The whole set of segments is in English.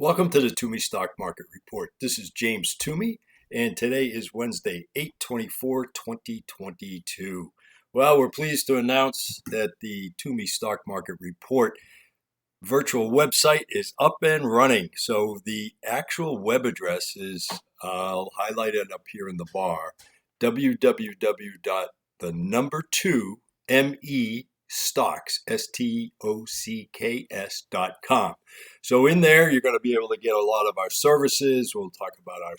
Welcome to the Twomey Stock Market Report. This is James Twomey, and today is Wednesday, 8/24/2022. Well, we're pleased to announce that the Twomey Stock Market Report virtual website is up and running. So the actual web address is, I'll highlight it up here in the bar, www.2mestocks, stocks.com. So in there, you're going to be able to get a lot of our services. We'll talk about our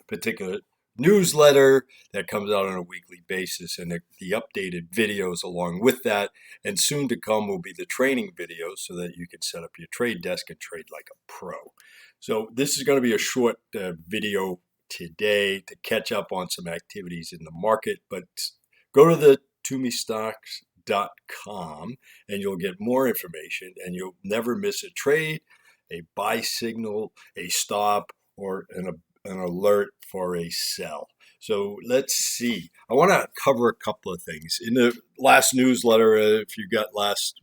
particular newsletter that comes out on a weekly basis and the updated videos along with that. And soon to come will be the training videos so that you can set up your trade desk and trade like a pro. So this is going to be a short video today to catch up on some activities in the market, but go to the TwomeyStocks.com and you'll get more information and you'll never miss a trade, a buy signal, a stop, or an alert for a sell. So let's see. I want to cover a couple of things. In the last newsletter, if you got last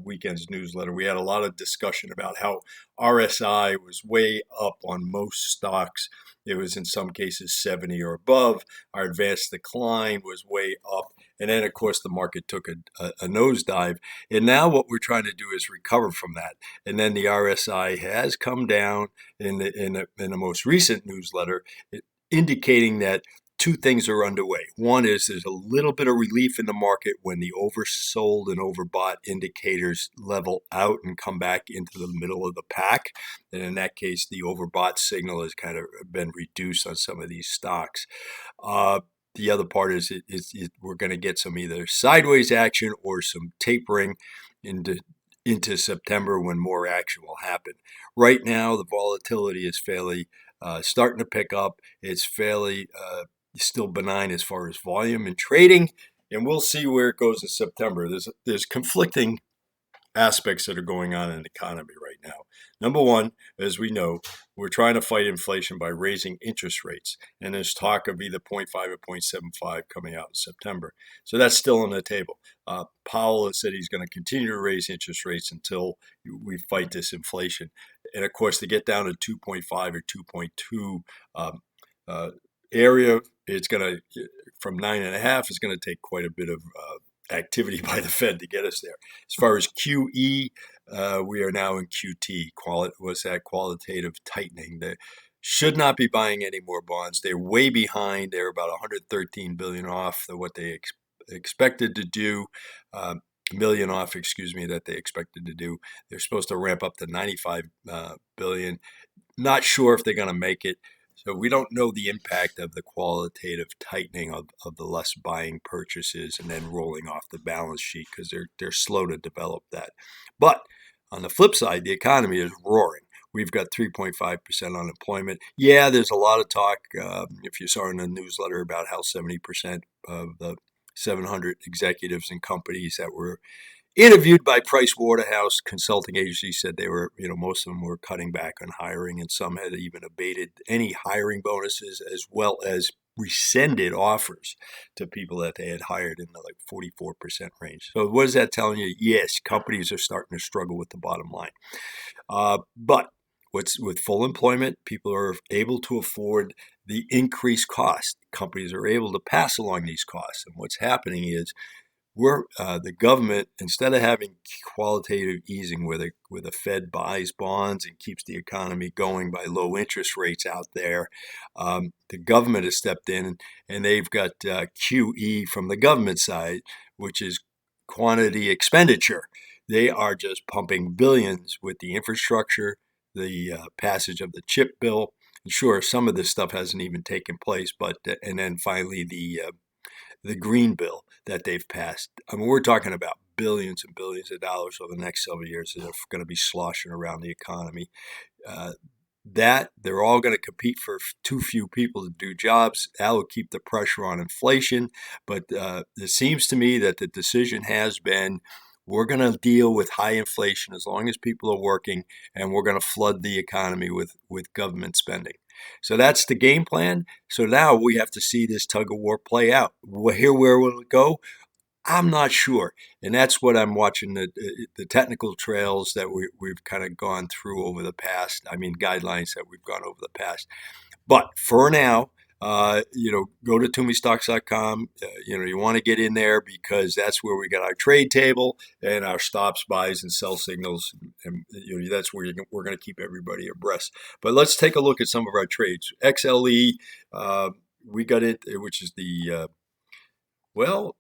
weekend's newsletter, we had a lot of discussion about how RSI was way up on most stocks. It was in some cases 70 or above. Our advanced decline was way up. And then, of course, the market took a nosedive. And now what we're trying to do is recover from that. And then the RSI has come down in the most recent newsletter, indicating that two things are underway. One is there's a little bit of relief in the market when the oversold and overbought indicators level out and come back into the middle of the pack. And in that case, the overbought signal has kind of been reduced on some of these stocks. The other part is we're going to get some either sideways action or some tapering into September when more action will happen. Right now, the volatility is fairly starting to pick up. It's fairly still benign as far as volume and trading, and we'll see where it goes in September. There's conflicting aspects that are going on in the economy right now. Number one, as we know, we're trying to fight inflation by raising interest rates, and there's talk of either 0.5 or 0.75 coming out in September. So that's still on the table. Powell has said he's going to continue to raise interest rates until we fight this inflation. And of course, to get down to 2.5 or 2.2 area, it's going to, from 9.5, it's going to take quite a bit of activity by the Fed to get us there. As far as QE, we are now in QT. What's that? Qualitative tightening. They should not be buying any more bonds. They're way behind. They're about 113 billion off what they expected to do. Million off, that they expected to do. They're supposed to ramp up to 95 billion. Not sure if they're going to make it. So we don't know the impact of the qualitative tightening of the less buying purchases and then rolling off the balance sheet because they're slow to develop that. But on the flip side, the economy is roaring. We've got 3.5% unemployment. Yeah, there's a lot of talk, if you saw in the newsletter, about how 70% of the 700 executives and companies that were interviewed by Price Waterhouse consulting agency said they were, most of them were cutting back on hiring, and some had even abated any hiring bonuses as well as rescinded offers to people that they had hired in the 44% range. So what is that telling you? Yes, companies are starting to struggle with the bottom line. But with full employment, people are able to afford the increased cost. Companies are able to pass along these costs. And what's happening is the government, instead of having qualitative easing where the Fed buys bonds and keeps the economy going by low interest rates out there, the government has stepped in and they've got QE from the government side, which is quantity expenditure. They are just pumping billions with the infrastructure, the passage of the chip bill. And sure, some of this stuff hasn't even taken place, and then finally the green bill that they've passed. I mean, we're talking about billions and billions of dollars over the next several years that are going to be sloshing around the economy. They're all going to compete for too few people to do jobs. That will keep the pressure on inflation. But it seems to me that the decision has been, we're going to deal with high inflation as long as people are working, and we're going to flood the economy with government spending. So that's the game plan. So now we have to see this tug of war play out. Where will it go? I'm not sure, and that's what I'm watching the technical trails that we've kind of gone through over the past. I mean, guidelines that we've gone over the past. But for now, go to TwoMeStocks.com. You want to get in there because that's where we got our trade table and our stops, buys, and sell signals, and that's where we're going to keep everybody abreast. But let's take a look at some of our trades. XLE, we got it, which is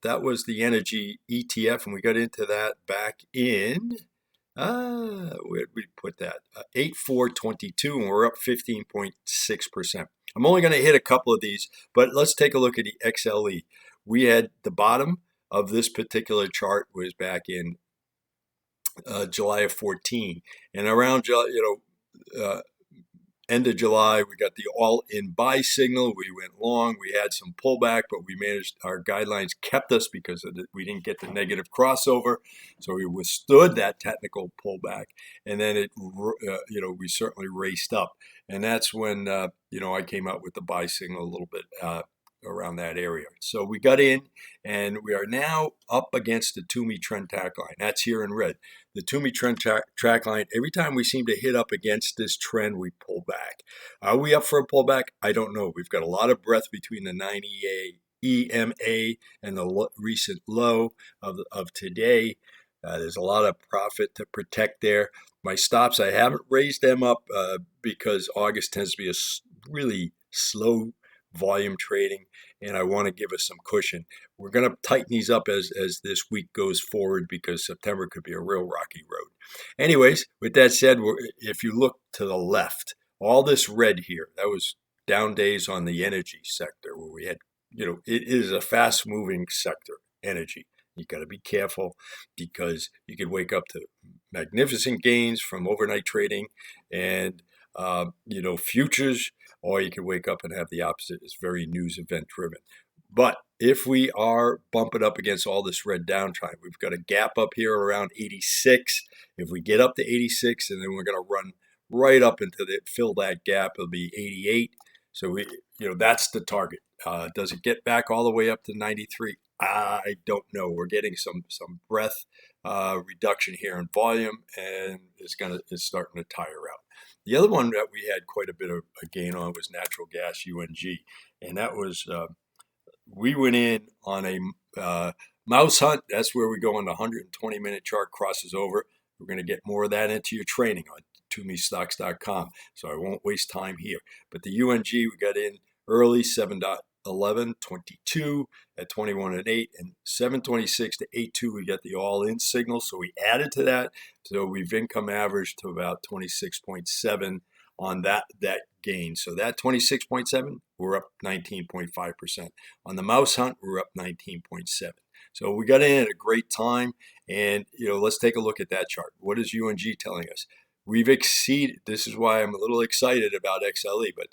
that was the energy ETF, and we got into that back in where'd we put that? 8/4/22, and we're up 15.6%. I'm only going to hit a couple of these, but let's take a look at the XLE. We had the bottom of this particular chart was back in July of 14, and around end of July, we got the all-in buy signal. We went long. We had some pullback, but we managed. Our guidelines kept us because we didn't get the negative crossover, so we withstood that technical pullback. And then we certainly raced up, and that's when I came out with the buy signal a little bit around that area. So we got in, and we are now up against the Twomey trend track line. That's here in red. The Twomey trend track line, every time we seem to hit up against this trend, we pull back. Are we up for a pullback? I don't know. We've got a lot of breadth between the 90 EMA and the recent low of today. There's a lot of profit to protect there. My stops, I haven't raised them up because August tends to be a really slow volume trading, and I want to give us some cushion. We're going to tighten these up as this week goes forward because September could be a real rocky road. Anyways, with that said, if you look to the left, all this red here, that was down days on the energy sector where we had, it is a fast moving sector, energy. You got to be careful because you could wake up to magnificent gains from overnight trading and, futures, or you could wake up and have the opposite. It's very news event driven. But if we are bumping up against all this red downtrend, we've got a gap up here around 86. If we get up to 86, and then we're going to run right up into fill that gap, it'll be 88. So that's the target. Does it get back all the way up to 93? I don't know. We're getting some breadth reduction here in volume, and it's starting to tire out. The other one that we had quite a bit of a gain on was natural gas UNG, and that was we went in on a mouse hunt. That's where we go on the 120-minute chart, crosses over. We're going to get more of that into your training on TwoMeStocks.com, so I won't waste time here. But the UNG, we got in early, 7.1122 at 21.8, and 7.26 to 8.2 we got the all-in signal, so we added to that. So we've income averaged to about 26.7 on that gain. So that 26.7, we're up 19.5%. On the mouse hunt, we're up 19.7. So we got in at a great time, and let's take a look at that chart. What is UNG telling us? We've exceeded. This is why I'm a little excited about XLE, but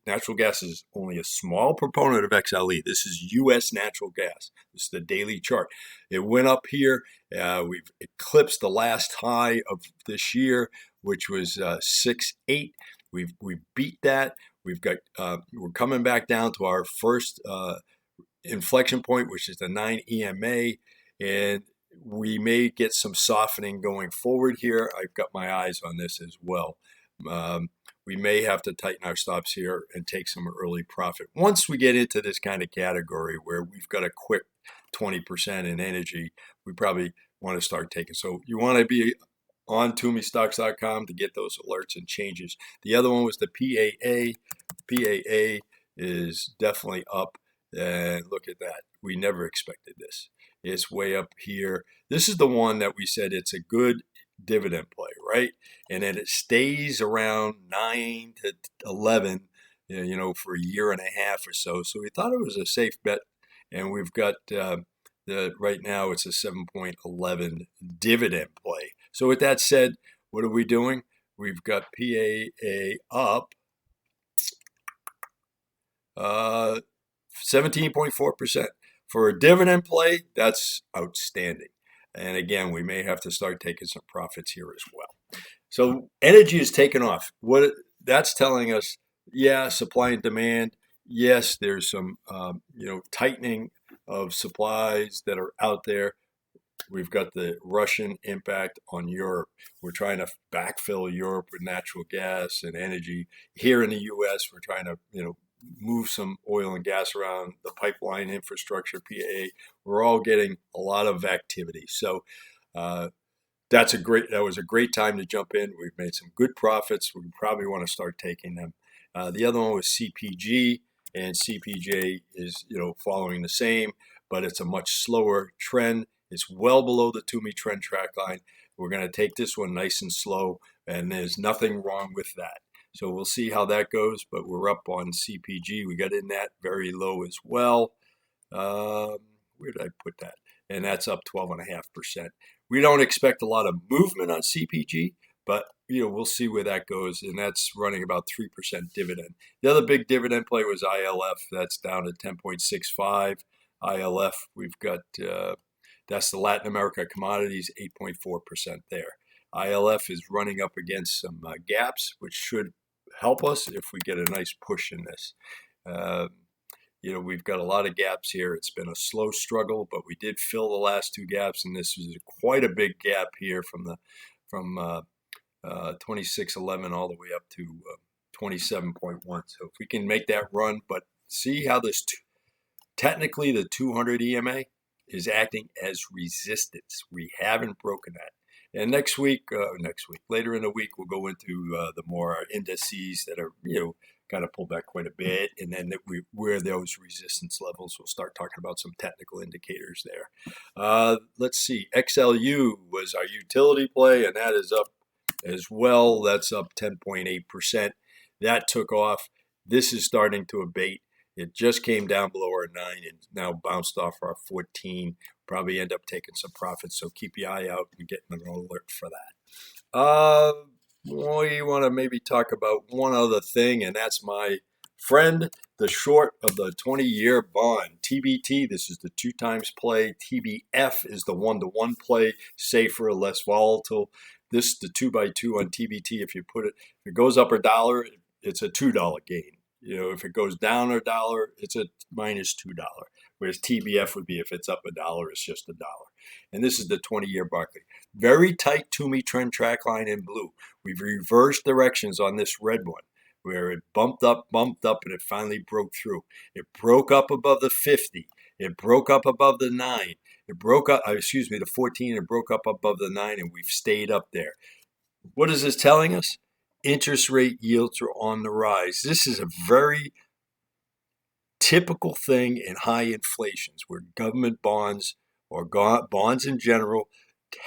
natural gas is only a small proponent of XLE. This is U.S. natural gas. This is the daily chart. It went up here. We've eclipsed the last high of this year, which was 6.8. We beat that. We're coming back down to our first inflection point, which is the 9 EMA, and we may get some softening going forward here. I've got my eyes on this as well. We may have to tighten our stops here and take some early profit. Once we get into this kind of category where we've got a quick 20% in energy, we probably want to start taking. So you want to be on TwoMeStocks.com to get those alerts and changes. The other one was the PAA. PAA is definitely up, and look at that. We never expected this. It's way up here. This is the one that we said it's a good dividend play, right? And then it stays around 9 to 11, for a year and a half or so. So we thought it was a safe bet, and we've got right now it's a 7.11 dividend play. So with that said, what are we doing? We've got PAA up 17.4%. For a dividend play, that's outstanding. And again, we may have to start taking some profits here as well. So energy is taking off. What that's telling us, supply and demand. Yes, there's some tightening of supplies that are out there. We've got the Russian impact on Europe. We're trying to backfill Europe with natural gas and energy. Here in the U.S., we're trying to, move some oil and gas around the pipeline infrastructure, PAA. We're all getting a lot of activity. So uh, that was a great time to jump in. We've made some good profits. We probably want to start taking them. The other one was CPG, and CPJ is following the same, but it's a much slower trend. It's well below the Twomey trend track line. We're going to take this one nice and slow, and there's nothing wrong with that. So we'll see how that goes, but we're up on CPG. We got in that very low as well. Where did I put that? And that's up 12.5%. We don't expect a lot of movement on CPG, but we'll see where that goes, and that's running about 3% dividend. The other big dividend play was ILF. That's down to 10.65. ILF, we've got that's the Latin America commodities, 8.4% there. ILF is running up against some gaps, which should help us if we get a nice push in this. We've got a lot of gaps here. It's been a slow struggle, but we did fill the last two gaps, and this is quite a big gap here from 26.11 all the way up to 27.1. So if we can make that run, but see how this technically the 200 EMA is acting as resistance. We haven't broken that. And next week, later in the week, we'll go into the more indices that are, kind of pull back quite a bit. And then where those resistance levels, we'll start talking about some technical indicators there. Let's see. XLU was our utility play, and that is up as well. That's up 10.8%. That took off. This is starting to abate. It just came down below our 9 and now bounced off our 14. Probably end up taking some profits, so keep your eye out and getting an alert for that. We want to maybe talk about one other thing, and that's my friend, the short of the 20-year bond. TBT, this is the 2 times play. TBF is the 1-to-1 play, safer, less volatile. This, the 2x2 on TBT, if it goes up $1, it's a $2 gain. If it goes down $1, it's a minus $2. Whereas TBF would be if it's up $1, it's just $1. And this is the 20-year Barclay. Very tight Twomey trend track line in blue. We've reversed directions on this red one, where it bumped up, and it finally broke through. It broke up above the 50. It broke up above the 9. It broke up, the 14. It broke up above the 9, and we've stayed up there. What is this telling us? Interest rate yields are on the rise. This is a very typical thing in high inflations where government bonds or bonds in general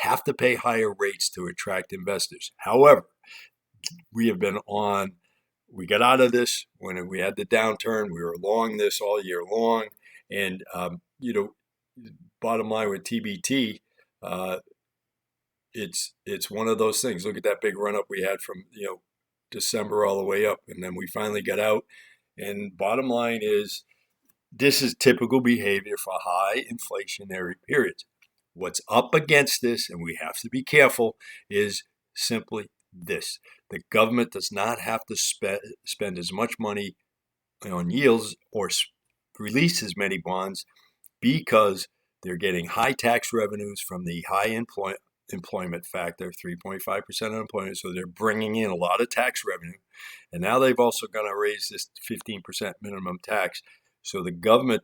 have to pay higher rates to attract investors. However, we got out of this when we had the downturn. We were long this all year long. And, bottom line with TBT, it's one of those things. Look at that big run up we had from, December all the way up. And then we finally got out. And bottom line is, this is typical behavior for high inflationary periods. What's up against this, and we have to be careful, is simply this. The government does not have to spend as much money on yields or release as many bonds because they're getting high tax revenues from the high employment factor, 3.5% unemployment. So they're bringing in a lot of tax revenue. And now they've also got to raise this 15% minimum tax. So the government,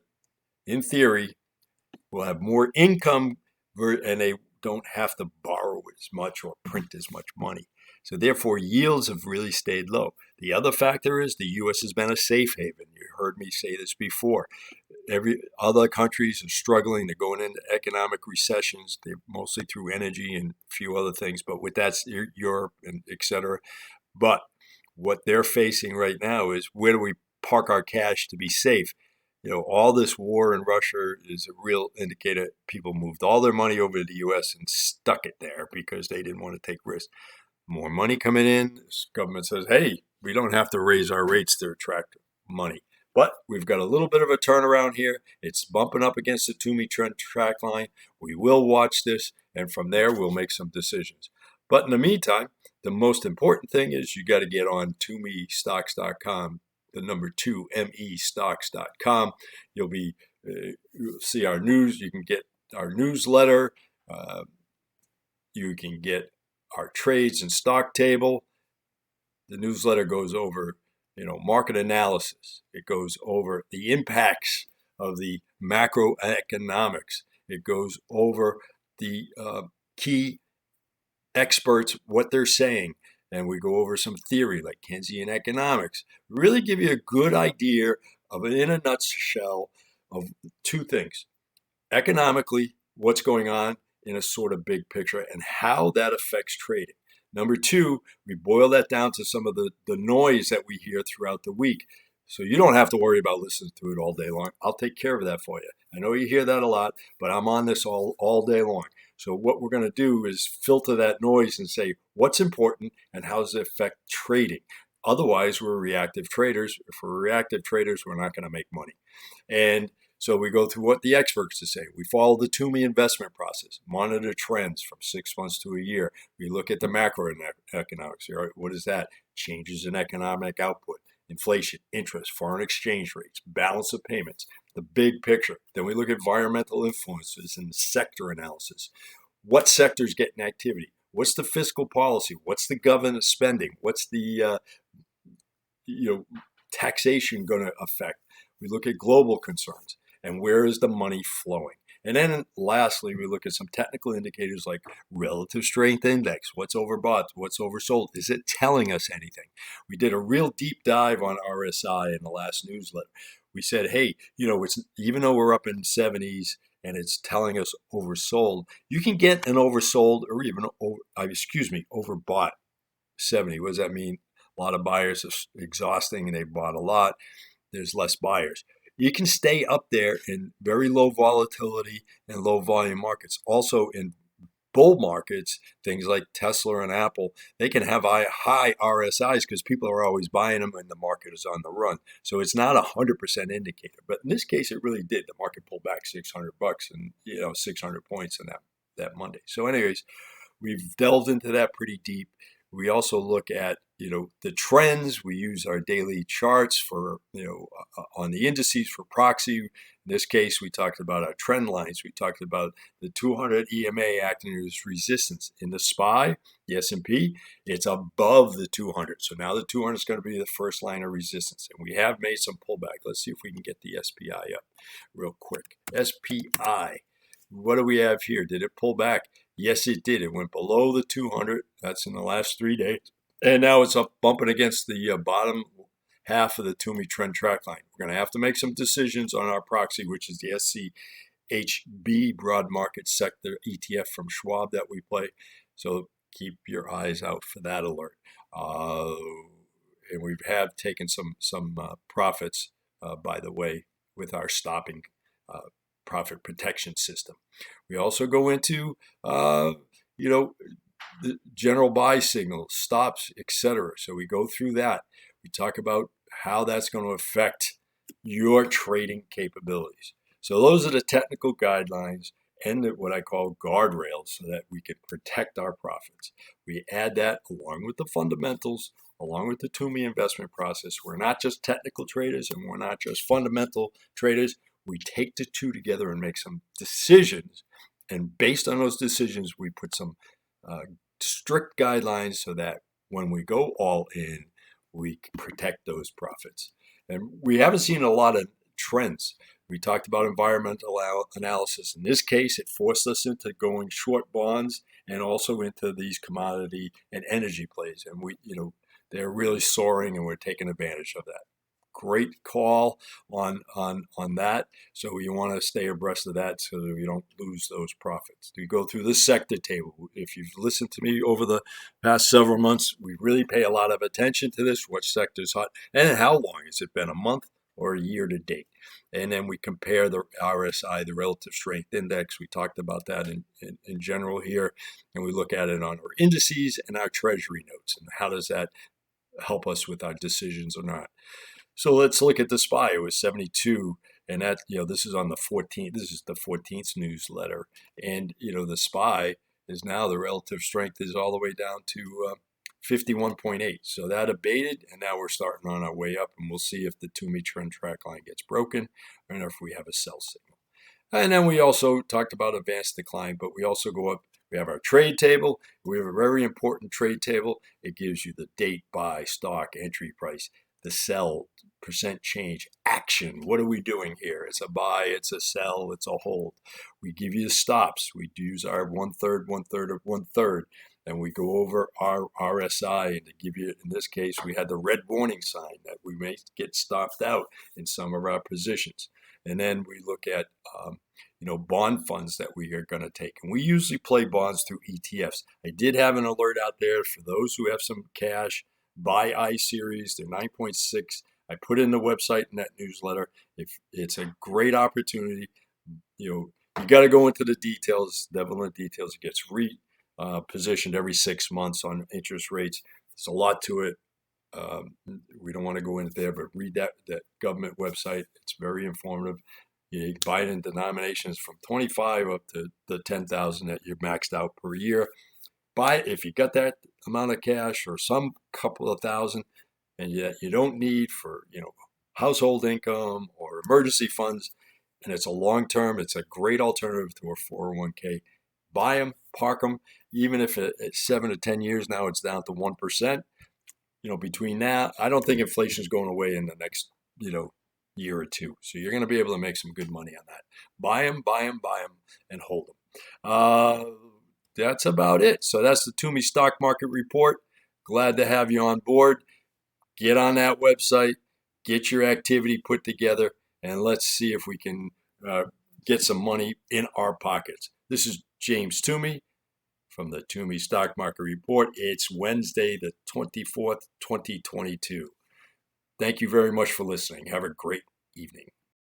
in theory, will have more income and they don't have to borrow as much or print as much money. So therefore, yields have really stayed low. The other factor is the U.S. has been a safe haven. You heard me say this before. Other countries are struggling. They're going into economic recessions. They're mostly through energy and a few other things, but with that, Europe and et cetera. But what they're facing right now is, where do we park our cash to be safe? All this war in Russia is a real indicator. People moved all their money over to the U.S. and stuck it there because they didn't want to take risks. More money coming in. This government says, hey, we don't have to raise our rates to attract money. But we've got a little bit of a turnaround here. It's bumping up against the Twomey trend track line. We will watch this, and from there, we'll make some decisions. But in the meantime, the most important thing is you got to get on TwomeyStocks.com. The number 2, MEstocks.com. You'll be You'll see our news. You can get our newsletter. You can get our trades and stock table. The newsletter goes over, market analysis. It goes over the impacts of the macroeconomics. It goes over the key experts, what they're saying. And we go over some theory like Keynesian economics. Really give you a good idea of, in a nutshell, of two things. Economically, what's going on in a sort of big picture and how that affects trading. Number two, we boil that down to some of the noise that we hear throughout the week. So you don't have to worry about listening to it all day long. I'll take care of that for you. I know you hear that a lot, but I'm on this all day long. So what we're going to do is filter that noise and say what's important and how does it affect trading. Otherwise, we're reactive traders. If we're reactive traders, we're not going to make money. And so we go through what the experts to say. We follow the Twomey investment process, monitor trends from 6 months to a year. We look at the macroeconomics. What is that? Changes in economic output, inflation, interest, foreign exchange rates, balance of payments, the big picture. Then we look at environmental influences and sector analysis. What sectors getting activity? What's the fiscal policy? What's the government spending? What's the taxation going to affect? We look at global concerns and where is the money flowing. And then lastly, we look at some technical indicators like relative strength index. What's overbought? What's oversold? Is it telling us anything? We did a real deep dive on RSI in the last newsletter. We said, hey, it's, even though we're up in 70s and it's telling us oversold, you can get an oversold or even, overbought 70. What does that mean? A lot of buyers are exhausting and they bought a lot. There's less buyers. You can stay up there in very low volatility and low volume markets. Also in bull markets, things like Tesla and Apple, they can have high RSIs because people are always buying them and the market is on the run. So it's not 100% indicator. But in this case, it really did. The market pulled back $600 and 600 points in that Monday. So anyways, we've delved into that pretty deep. We also look at, the trends. We use our daily charts for, on the indices for proxy. In this case, we talked about our trend lines. We talked about the 200 EMA acting as resistance. In the SPY, the S&P, it's above the 200. So now the 200 is going to be the first line of resistance. And we have made some pullback. Let's see if we can get the SPI up real quick. SPI. What do we have here? Did it pull back? Yes, it did. It went below the 200. That's in the last 3 days. And now it's up bumping against the bottom half of the Twomey trend track line. We're going to have to make some decisions on our proxy, which is the SCHB broad market sector ETF from Schwab that we play. So keep your eyes out for that alert. And we have taken some profits, by the way, with our stopping profit protection system. We also go into, the general buy signals, stops, etc. So we go through that. We talk about how that's going to affect your trading capabilities. So those are the technical guidelines and what I call guardrails so that we can protect our profits. We add that along with the fundamentals, along with the Twomey investment process. We're not just technical traders and we're not just fundamental traders. We take the two together and make some decisions. And based on those decisions, we put some strict guidelines so that when we go all in, we can protect those profits. And we haven't seen a lot of trends. We talked about environmental analysis. In this case, it forced us into going short bonds and also into these commodity and energy plays. And they're really soaring and we're taking advantage of that. Great call on that. So you want to stay abreast of that so that we don't lose those profits. We go through the sector table. If you've listened to me over the past several months, we really pay a lot of attention to this. What sector's hot and how long? Has it been a month or a year to date? And then we compare the RSI, the relative strength index. We talked about that in general here. And we look at it on our indices and our treasury notes. And how does that help us with our decisions or not? So let's look at the SPY. It was 72, and that this is on the 14th. This is the 14th newsletter, and the SPY is now the relative strength is all the way down to 51.8. So that abated, and now we're starting on our way up, and we'll see if the Twomey trend track line gets broken and if we have a sell signal. And then we also talked about advanced decline, but we also go up. We have our trade table. We have a very important trade table. It gives you the date, buy, stock, entry price, the sell, percent change, action. What are we doing here? It's a buy, it's a sell, it's a hold. We give you the stops. We use our 1/3, 1/3 of 1/3. And we go over our RSI, and to give you, in this case, we had the red warning sign that we may get stopped out in some of our positions. And then we look at, bond funds that we are going to take. And we usually play bonds through ETFs. I did have an alert out there for those who have some cash. Buy I-Series, they're 9.6. I put it in the website in that newsletter. If it's a great opportunity, you got to go into the details, devil in the details. It gets positioned every 6 months on interest rates. There's a lot to it. We don't want to go into there, but read that government website. It's very informative. You buy it in denominations from 25 up to the 10,000 that you're maxed out per year. Buy it if you got that amount of cash or some couple of thousand, and yet you don't need for household income or emergency funds, and it's a long term. It's a great alternative to a 401k. Buy them, park them. Even if it's 7 to 10 years now, it's down to 1%. Between now, I don't think inflation is going away in the next, year or two. So you're going to be able to make some good money on that. Buy them, buy them, buy them, and hold them. That's about it. So that's the Twomey Stock Market Report. Glad to have you on board. Get on that website, get your activity put together, and let's see if we can get some money in our pockets. This is James Twomey from the Twomey Stock Market Report. It's Wednesday, the 24th, 2022. Thank you very much for listening. Have a great evening.